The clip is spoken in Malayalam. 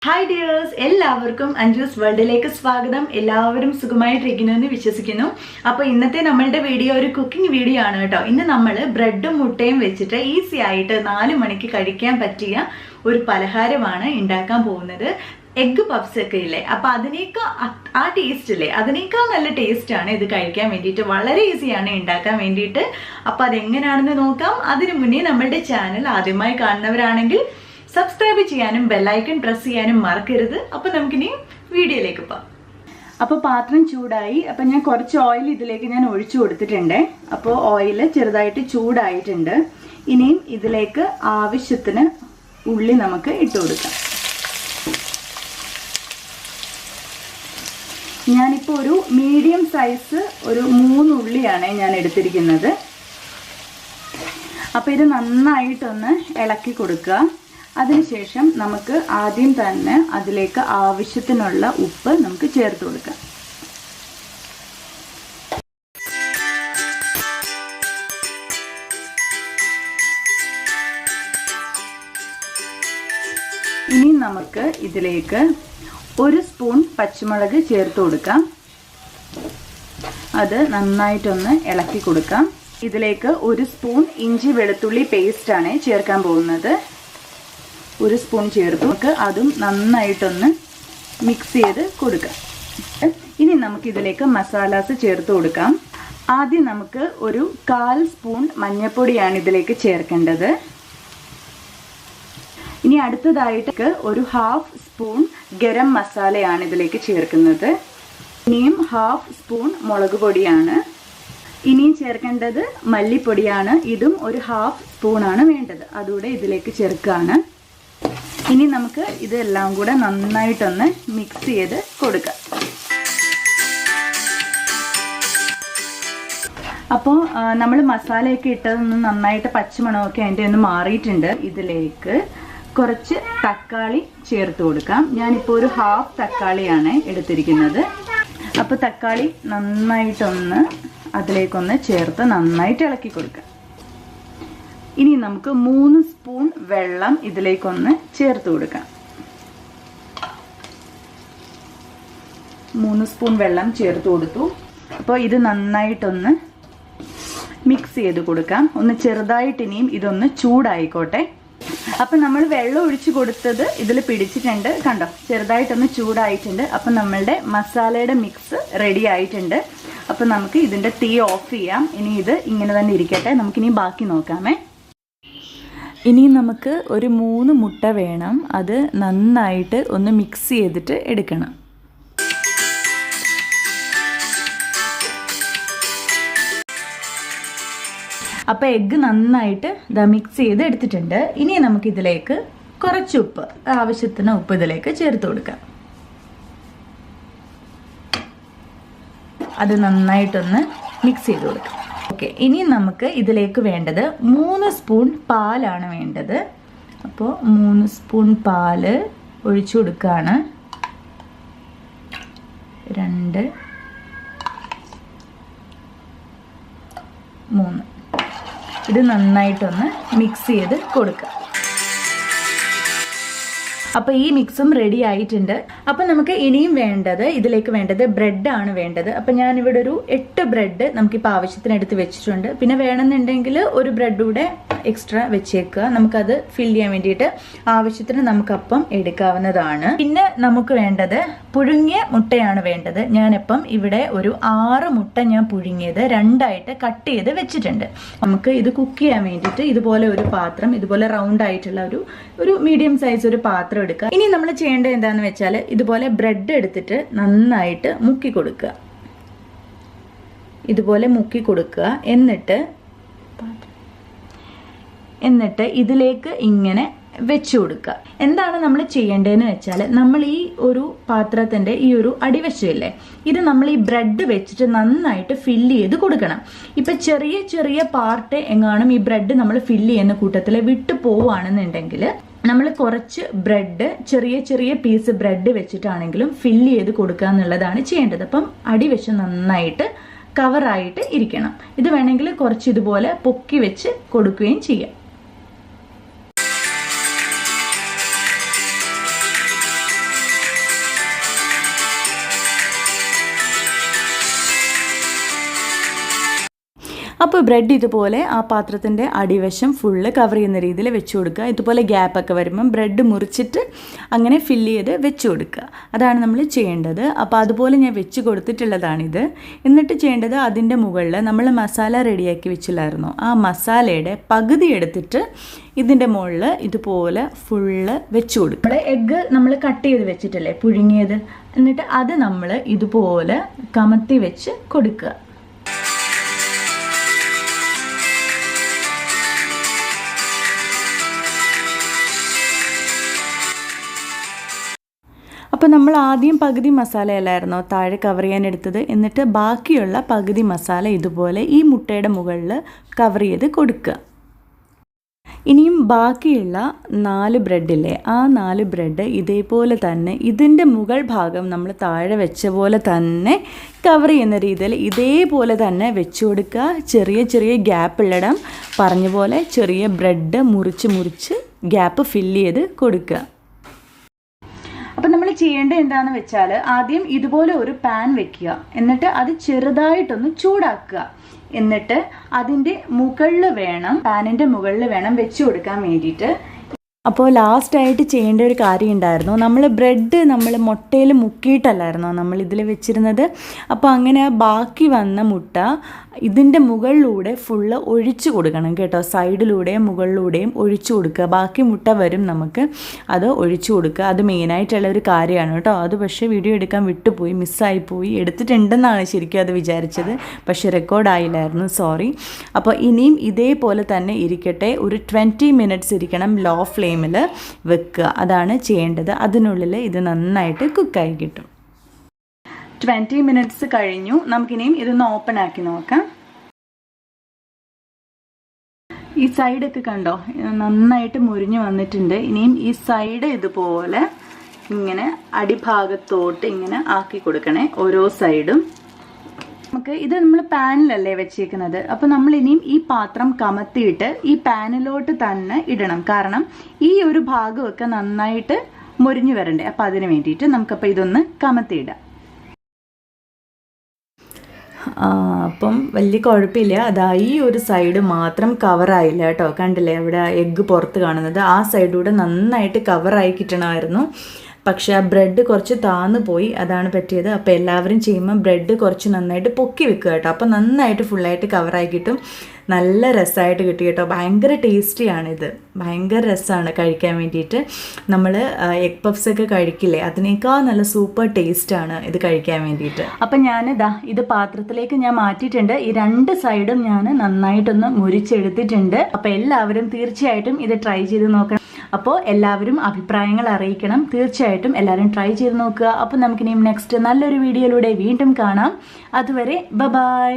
ഹായ് ഡിയേഴ്സ്, എല്ലാവർക്കും അഞ്ജൂസ് വേൾഡിലേക്ക് സ്വാഗതം. എല്ലാവരും സുഖമായിട്ടിരിക്കുന്നുവെന്ന് വിശ്വസിക്കുന്നു. അപ്പോൾ ഇന്നത്തെ നമ്മളുടെ വീഡിയോ ഒരു കുക്കിംഗ് വീഡിയോ ആണ് കേട്ടോ. ഇന്ന് നമ്മൾ ബ്രെഡും മുട്ടയും വെച്ചിട്ട് ഈസി ആയിട്ട് 4 മണിക്ക് കഴിക്കാൻ പറ്റിയ ഒരു പലഹാരമാണ് ഉണ്ടാക്കാൻ പോകുന്നത്. എഗ്ഗ് പഫ്സ് ഒക്കെ ഇല്ലേ, അപ്പോൾ അതിനേക്കാൾ ആ ടേസ്റ്റ് ഇല്ലേ, അതിനേക്കാൾ നല്ല ടേസ്റ്റാണ് ഇത് കഴിക്കാൻ വേണ്ടിയിട്ട്. വളരെ ഈസിയാണ് ഉണ്ടാക്കാൻ വേണ്ടിയിട്ട്. അപ്പോൾ അതെങ്ങനെയാണെന്ന് നോക്കാം. അതിനു മുന്നേ നമ്മളുടെ ചാനൽ ആദ്യമായി കാണുന്നവരാണെങ്കിൽ സബ്സ്ക്രൈബ് ചെയ്യാനും ബെല്ലൈക്കൺ പ്രസ് ചെയ്യാനും മറക്കരുത്. അപ്പോൾ നമുക്കിനി വീഡിയോയിലേക്ക് പോകാം. അപ്പോൾ പാത്രം ചൂടായി. അപ്പോൾ ഞാൻ കുറച്ച് ഓയിൽ ഇതിലേക്ക് ഞാൻ ഒഴിച്ചു കൊടുത്തിട്ടുണ്ട്. അപ്പോൾ ഓയിൽ ചെറുതായിട്ട് ചൂടായിട്ടുണ്ട്. ഇനിയും ഇതിലേക്ക് ആവശ്യത്തിന് ഉള്ളി നമുക്ക് ഇട്ട് കൊടുക്കാം. ഞാനിപ്പോൾ ഒരു മീഡിയം സൈസ് ഒരു 3 ഉള്ളിയാണ് ഞാൻ എടുത്തിരിക്കുന്നത്. അപ്പോൾ ഇത് നന്നായിട്ടൊന്ന് ഇളക്കി കൊടുക്കുക. അതിനുശേഷം നമുക്ക് ആദ്യം തന്നെ അതിലേക്ക് ആവശ്യത്തിനുള്ള ഉപ്പ് നമുക്ക് ചേർത്ത് കൊടുക്കാം. ഇനി നമുക്ക് ഇതിലേക്ക് 1 സ്പൂൺ പച്ചമുളക് ചേർത്ത് കൊടുക്കാം. അത് നന്നായിട്ടൊന്ന് ഇളക്കി കൊടുക്കാം. ഇതിലേക്ക് 1 സ്പൂൺ ഇഞ്ചി വെളുത്തുള്ളി പേസ്റ്റാണ് ചേർക്കാൻ പോകുന്നത്. 1 സ്പൂൺ ചേർത്ത് നമുക്ക് അതും നന്നായിട്ടൊന്ന് മിക്സ് ചെയ്ത് കൊടുക്കാം. ഇനി നമുക്കിതിലേക്ക് മസാലാസ് ചേർത്ത് കൊടുക്കാം. ആദ്യം നമുക്ക് ഒരു 1/4 സ്പൂൺ മഞ്ഞൾപ്പൊടിയാണ് ഇതിലേക്ക് ചേർക്കേണ്ടത്. ഇനി അടുത്തതായിട്ട് ഒരു 1/2 സ്പൂൺ ഗരം മസാലയാണ് ഇതിലേക്ക് ചേർക്കുന്നത്. ഇനിയും 1/2 സ്പൂൺ മുളക് പൊടിയാണ്. ഇനിയും ചേർക്കേണ്ടത് മല്ലിപ്പൊടിയാണ്. ഇതും ഒരു 1/2 സ്പൂണാണ് വേണ്ടത്. അതുകൂടെ ഇതിലേക്ക് ചേർക്കുകയാണ്. ഇനി നമുക്ക് ഇതെല്ലാം കൂടെ നന്നായിട്ടൊന്ന് മിക്സ് ചെയ്ത് കൊടുക്കാം. അപ്പോൾ നമ്മൾ മസാലയൊക്കെ ഇട്ടതൊന്ന് നന്നായിട്ട് പച്ചമണമൊക്കെ അതിൻ്റെ ഒന്ന് മാറിയിട്ടുണ്ട്. ഇതിലേക്ക് കുറച്ച് തക്കാളി ചേർത്ത് കൊടുക്കാം. ഞാനിപ്പോൾ ഒരു 1/2 തക്കാളിയാണ് എടുത്തിരിക്കുന്നത്. അപ്പോൾ തക്കാളി നന്നായിട്ടൊന്ന് അതിലേക്കൊന്ന് ചേർത്ത് നന്നായിട്ട് ഇളക്കി കൊടുക്കാം. ഇനി നമുക്ക് 3 സ്പൂൺ വെള്ളം ഇതിലേക്കൊന്ന് ചേർത്ത് കൊടുക്കാം. 3 സ്പൂൺ വെള്ളം ചേർത്ത് കൊടുത്തു. അപ്പോൾ ഇത് നന്നായിട്ടൊന്ന് മിക്സ് ചെയ്ത് കൊടുക്കാം. ഒന്ന് ചെറുതായിട്ട് ഇനിയും ഇതൊന്ന് ചൂടായിക്കോട്ടെ. അപ്പം നമ്മൾ വെള്ളം ഒഴിച്ച് കൊടുത്തത് ഇതിൽ പിടിച്ചിട്ടുണ്ട്. കണ്ടോ, ചെറുതായിട്ടൊന്ന് ചൂടായിട്ടുണ്ട്. അപ്പം നമ്മളുടെ മസാലയുടെ മിക്സ് റെഡി ആയിട്ടുണ്ട്. അപ്പം നമുക്ക് ഇതിൻ്റെ തീ ഓഫ് ചെയ്യാം. ഇനി ഇത് ഇങ്ങനെ തന്നെ ഇരിക്കട്ടെ. നമുക്കിനി ബാക്കി നോക്കാമേ. ഇനി നമുക്ക് ഒരു 3 മുട്ട വേണം. അത് നന്നായിട്ട് ഒന്ന് മിക്സ് ചെയ്തിട്ട് എടുക്കണം. അപ്പോൾ എഗ്ഗ് നന്നായിട്ട് മിക്സ് ചെയ്ത് എടുത്തിട്ടുണ്ട്. ഇനി നമുക്കിതിലേക്ക് കുറച്ച് ഉപ്പ്, ആവശ്യത്തിന് ഉപ്പ് ഇതിലേക്ക് ചേർത്ത് കൊടുക്കാം. അത് നന്നായിട്ടൊന്ന് മിക്സ് ചെയ്ത് കൊടുക്കാം. ഓക്കെ, ഇനി നമുക്ക് ഇതിലേക്ക് വേണ്ടത് 3 സ്പൂൺ പാലാണ് വേണ്ടത്. അപ്പോൾ 3 സ്പൂൺ പാല് ഒഴിച്ചു കൊടുക്കുകയാണ്. 2 3 ഇത് നന്നായിട്ടൊന്ന് മിക്സ് ചെയ്ത് കൊടുക്കുക. അപ്പോൾ ഈ മിക്സും റെഡി ആയിട്ടുണ്ട്. അപ്പം നമുക്ക് ഇനിയും വേണ്ടത്, ഇതിലേക്ക് വേണ്ടത് ബ്രെഡാണ് വേണ്ടത്. അപ്പം ഞാനിവിടെ ഒരു 8 ബ്രെഡ് നമുക്കിപ്പോൾ ആവശ്യത്തിന് എടുത്ത് വെച്ചിട്ടുണ്ട്. പിന്നെ വേണമെന്നുണ്ടെങ്കിൽ ഒരു ബ്രെഡ് കൂടെ എക്സ്ട്രാ വെച്ചേക്കുക. നമുക്കത് ഫില്ല് ചെയ്യാൻ വേണ്ടിയിട്ട് ആവശ്യത്തിന് നമുക്കപ്പം എടുക്കാവുന്നതാണ്. പിന്നെ നമുക്ക് വേണ്ടത് പുഴുങ്ങിയ മുട്ടയാണ് വേണ്ടത്. ഞാനിപ്പം ഇവിടെ ഒരു 6 മുട്ട ഞാൻ പുഴുങ്ങിയത് 2ആയിട്ട് കട്ട് ചെയ്ത് വെച്ചിട്ടുണ്ട്. നമുക്ക് ഇത് കുക്ക് ചെയ്യാൻ വേണ്ടിയിട്ട് ഇതുപോലെ ഒരു പാത്രം, ഇതുപോലെ റൗണ്ട് ആയിട്ടുള്ള ഒരു മീഡിയം സൈസ് ഒരു പാത്രം എടുക്കുക. ഇനി നമ്മൾ ചെയ്യേണ്ടത് എന്താണെന്ന് വെച്ചാൽ ഇതുപോലെ ബ്രെഡ് എടുത്തിട്ട് നന്നായിട്ട് മുക്കി കൊടുക്കുക. ഇതുപോലെ മുക്കി കൊടുക്കുക. എന്നിട്ട് ഇതിലേക്ക് ഇങ്ങനെ വെച്ചു കൊടുക്കുക. എന്താണ് നമ്മൾ ചെയ്യേണ്ടതെന്ന് വെച്ചാൽ, നമ്മൾ ഈ ഒരു പാത്രത്തിൻ്റെ ഈ ഒരു അടിവശമില്ലേ, ഇത് നമ്മൾ ഈ ബ്രെഡ് വെച്ചിട്ട് നന്നായിട്ട് ഫില്ല് ചെയ്ത് കൊടുക്കണം. ഇപ്പം ചെറിയ ചെറിയ പാർട്ട് എങ്ങാനും ഈ ബ്രെഡ് നമ്മൾ ഫില്ല് ചെയ്യുന്ന കൂട്ടത്തിൽ വിട്ടു പോവുകയാണെന്നുണ്ടെങ്കിൽ നമ്മൾ കുറച്ച് ബ്രെഡ്, ചെറിയ ചെറിയ പീസ് ബ്രെഡ് വെച്ചിട്ടാണെങ്കിലും ഫില്ല് ചെയ്ത് കൊടുക്കുക എന്നുള്ളതാണ് ചെയ്യേണ്ടത്. അപ്പം അടിവശം നന്നായിട്ട് കവറായിട്ട് ഇരിക്കണം. ഇത് വേണമെങ്കിൽ കുറച്ച് ഇതുപോലെ പൊക്കി വെച്ച് കൊടുക്കുകയും ചെയ്യാം. അപ്പോൾ ബ്രെഡ് ഇതുപോലെ ആ പാത്രത്തിൻ്റെ അടിവശം ഫുള്ള് കവർ ചെയ്യുന്ന രീതിയിൽ വെച്ച് കൊടുക്കുക. ഇതുപോലെ ഗ്യാപ്പൊക്കെ വരുമ്പം ബ്രെഡ് മുറിച്ചിട്ട് അങ്ങനെ ഫില്ല് ചെയ്ത് വെച്ച് കൊടുക്കുക. അതാണ് നമ്മൾ ചെയ്യേണ്ടത്. അപ്പോൾ അതുപോലെ ഞാൻ വെച്ച് കൊടുത്തിട്ടുള്ളതാണിത്. എന്നിട്ട് ചെയ്യേണ്ടത് അതിൻ്റെ മുകളിൽ നമ്മൾ മസാല റെഡിയാക്കി വെച്ചില്ലായിരുന്നോ, ആ മസാലയുടെ പകുതി എടുത്തിട്ട് ഇതിൻ്റെ മുകളിൽ ഇതുപോലെ ഫുള്ള് വെച്ച് കൊടുക്കുക. നമ്മൾ എഗ്ഗ് നമ്മൾ കട്ട് ചെയ്ത് വെച്ചിട്ടല്ലേ പുഴുങ്ങിയത്, എന്നിട്ട് അത് നമ്മൾ ഇതുപോലെ കമത്തി വെച്ച് കൊടുക്കുക. അപ്പോൾ നമ്മൾ ആദ്യം പകുതി മസാലയല്ലായിരുന്നോ താഴെ കവർ ചെയ്യാൻ എടുത്തത്, എന്നിട്ട് ബാക്കിയുള്ള പകുതി മസാല ഇതുപോലെ ഈ മുട്ടയുടെ മുകളിൽ കവർ ചെയ്ത് കൊടുക്കുക. ഇനിയും ബാക്കിയുള്ള 4 ബ്രെഡില്ലേ, ആ 4 ബ്രെഡ് ഇതേപോലെ തന്നെ ഇതിൻ്റെ മുകൾ ഭാഗം നമ്മൾ താഴെ വെച്ച പോലെ തന്നെ കവർ ചെയ്യുന്ന രീതിയിൽ ഇതേപോലെ തന്നെ വെച്ച് കൊടുക്കുക. ചെറിയ ചെറിയ ഗ്യാപ്പുള്ളിടം പറഞ്ഞ പോലെ ചെറിയ ബ്രെഡ് മുറിച്ച് ഗ്യാപ്പ് ഫില്ല് ചെയ്ത് കൊടുക്കുക. അപ്പം നമ്മൾ ചെയ്യേണ്ടത് എന്താണെന്ന് വെച്ചാൽ ആദ്യം ഇതുപോലെ ഒരു പാൻ വെക്കുക, എന്നിട്ട് അത് ചെറുതായിട്ടൊന്ന് ചൂടാക്കുക. എന്നിട്ട് അതിൻ്റെ മുകളിൽ വേണം, പാനിൻ്റെ മുകളിൽ വേണം വെച്ച് കൊടുക്കാൻ വേണ്ടിയിട്ട്. അപ്പോൾ ലാസ്റ്റായിട്ട് ചെയ്യേണ്ട ഒരു കാര്യം ഉണ്ടായിരുന്നു, നമ്മൾ ബ്രെഡ് നമ്മൾ മുട്ടയിൽ മുക്കിയിട്ടല്ലായിരുന്നോ നമ്മൾ ഇതിൽ വെച്ചിരുന്നത്. അപ്പോൾ അങ്ങനെ ബാക്കി വന്ന മുട്ട ഇതിൻ്റെ മുകളിലൂടെ ഫുള്ള് ഒഴിച്ചു കൊടുക്കണം കേട്ടോ. സൈഡിലൂടെയും മുകളിലൂടെയും ഒഴിച്ചു കൊടുക്കുക. ബാക്കി മുട്ട വരും നമുക്ക്, അത് ഒഴിച്ചു കൊടുക്കുക. അത് മെയിനായിട്ടുള്ള ഒരു കാര്യമാണ് കേട്ടോ. അത് പക്ഷേ വീഡിയോ എടുക്കാൻ വിട്ടുപോയി, മിസ്സായിപ്പോയി. എടുത്തിട്ടുണ്ടെന്നാണ് ശരിക്കും അത് വിചാരിച്ചത്, പക്ഷേ റെക്കോർഡായില്ലായിരുന്നു, സോറി. അപ്പോൾ ഇനിയും ഇതേപോലെ തന്നെ ഇരിക്കട്ടെ. ഒരു 20 മിനിറ്റ്സ് ഇരിക്കണം, ലോ ഫ്ലെയിമിൽ വെക്കുക. അതാണ് ചെയ്യേണ്ടത്. അതിനുള്ളിൽ ഇത് നന്നായിട്ട് കുക്കായി കിട്ടും. 20 മിനിറ്റ്സ് കഴിഞ്ഞു. നമുക്കിനിയും ഇതൊന്ന് ഓപ്പൺ ആക്കി നോക്കാം. ഈ സൈഡൊക്കെ കണ്ടോ, നന്നായിട്ട് മുരിഞ്ഞു വന്നിട്ടുണ്ട്. ഇനിയും ഈ സൈഡ് ഇതുപോലെ ഇങ്ങനെ അടിഭാഗത്തോട്ട് ഇങ്ങനെ ആക്കി കൊടുക്കണേ, ഓരോ സൈഡും. നമുക്ക് ഇത് നമ്മൾ പാനിലല്ലേ വെച്ചേക്കുന്നത്, അപ്പോൾ നമ്മൾ ഇനിയും ഈ പാത്രം കമത്തിയിട്ട് ഈ പാനിലോട്ട് തന്നെ ഇടണം. കാരണം ഈ ഒരു ഭാഗമൊക്കെ നന്നായിട്ട് മുരിഞ്ഞു വരണ്ടേ, അപ്പം അതിന് വേണ്ടിയിട്ട് നമുക്കപ്പോൾ ഇതൊന്ന് കമത്തിയിടാം. അപ്പം വലിയ കുഴപ്പമില്ല. അതാ ഈ ഒരു സൈഡ് മാത്രം കവറായില്ല കേട്ടോ. കണ്ടില്ലേ അവിടെ എഗ്ഗ് പുറത്ത് കാണുന്നത്, ആ സൈഡിലൂടെ നന്നായിട്ട് കവറായി കിട്ടണമായിരുന്നു. പക്ഷേ ആ ബ്രെഡ് കുറച്ച് താന്ന് പോയി, അതാണ് പറ്റിയത്. അപ്പോൾ എല്ലാവരും ചെയ്യുമ്പോൾ ബ്രെഡ് കുറച്ച് നന്നായിട്ട് പൊക്കി വെക്കുക കേട്ടോ. അപ്പോൾ നന്നായിട്ട് ഫുള്ളായിട്ട് കവറായി കിട്ടും. നല്ല രസമായിട്ട് കിട്ടി കേട്ടോ. ഭയങ്കര ടേസ്റ്റിയാണിത്, ഭയങ്കര രസമാണ് കഴിക്കാൻ വേണ്ടിയിട്ട്. നമ്മൾ എഗ് പഫ്സൊക്കെ കഴിക്കില്ലേ, അതിനേക്കാൾ നല്ല സൂപ്പർ ടേസ്റ്റാണ് ഇത് കഴിക്കാൻ വേണ്ടിയിട്ട്. അപ്പം ഞാനിതാ ഇത് പാത്രത്തിലേക്ക് ഞാൻ മാറ്റിയിട്ടുണ്ട്. ഈ 2 സൈഡും ഞാൻ നന്നായിട്ടൊന്ന് മുരിച്ചെടുത്തിട്ടുണ്ട്. അപ്പോൾ എല്ലാവരും തീർച്ചയായിട്ടും ഇത് ട്രൈ ചെയ്ത് നോക്കണം. അപ്പോൾ എല്ലാവരും അഭിപ്രായങ്ങൾ അറിയിക്കണം. തീർച്ചയായിട്ടും എല്ലാവരും ട്രൈ ചെയ്ത് നോക്കുക. അപ്പോൾ നമുക്കിനിയും നെക്സ്റ്റ് നല്ലൊരു വീഡിയോയിലൂടെ വീണ്ടും കാണാം. അതുവരെ ബൈ.